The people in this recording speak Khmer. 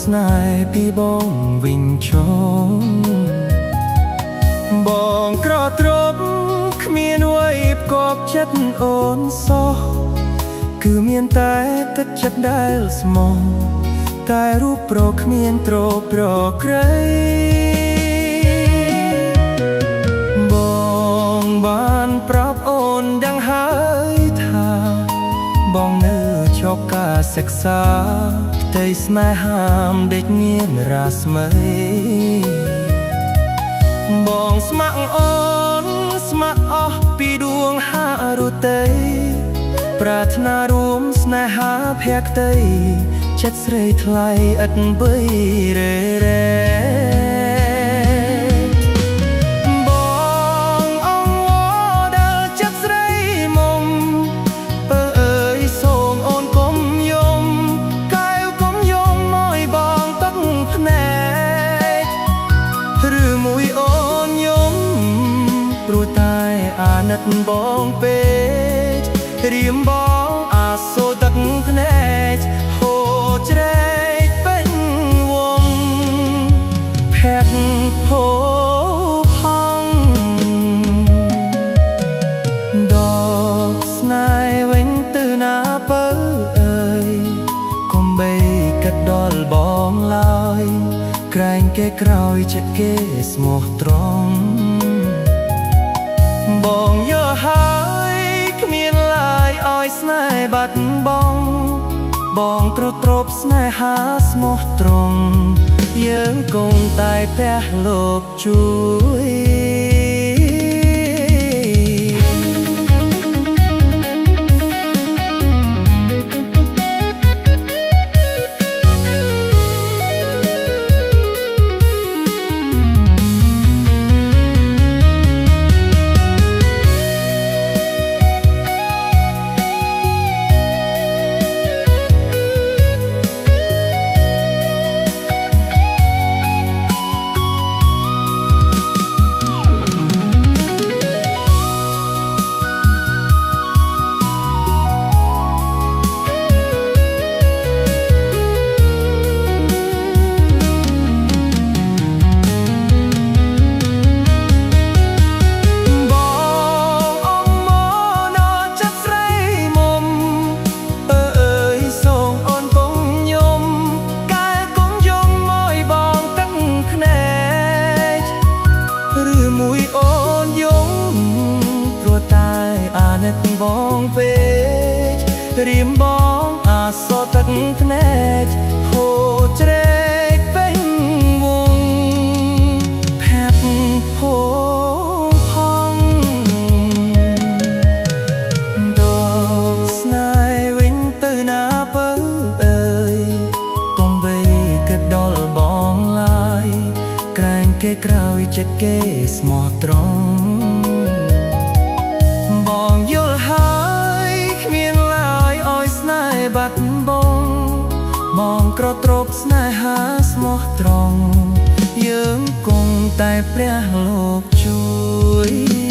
ស្នេហ៍ពីបងវិញចុងបងក្រត្រប់គ្មានអ្វីផ្គប់ចិត្តអូនសោះគឺមានតែទឹកចិត្តដែលស្មោះតែរូបប្រគ្មានត្រប្រក្រៃបងបានប្រាប់អូនយ៉ាងហើយថាបងនៅឈប់ការសិក្សាផ្ទៃស្នេហាដេកមានរាស្មីបងស្ម័គ្រអូនស្ម័គ្រអស់ពីដួងហារុតីប្រាថ្នារួមស្នេហាភក្តីចិត្តស្រីថ្លៃឥតបីរេរេបងអងវដែលចិត្តស្រីមុំអើយសូមអូនកុំយំកែវកុំយំមកបងទឹកភ្នែកឬមួយអូនយំព្រោះតែអាណិតបងពេករៀមបងអាសូរទឹកភ្នែកហូរជ្រែកពេញវងភ័ក្រហូរផង់ដកស្នេហ៍វិញទៅណាបើអើយកុំបីកាត់ដល់បងឡើយក្រែងគេក្រោយចិត្តគេស្មោះត្រង់បងយកហើយគ្មានឡើយឲ្យស្នេហ៍បាត់បង់បងទ្រុឌទ្រពស្នេហាស្មោះត្រង់យើងគង់តែផ្ទះលោកជួយបងពេករៀមបងអាសទឹកភ្នែកហូរជ្រែកពេញវងភ័ក្រហូរផង់ដកស្នេហ៍វិញទៅណាបើអើយកុំបីកាត់ដល់បងឡើយក្រែងគេក្រោយចិត្តគេស្មោះត្រង់បងយល់ហើយគ្មានឡើយឲ្យស្នេហ៍បាត់បង់បងក្រត្រប់ស្នេហាស្មោះត្រង់យើងគង់តែព្រះលោកជួយ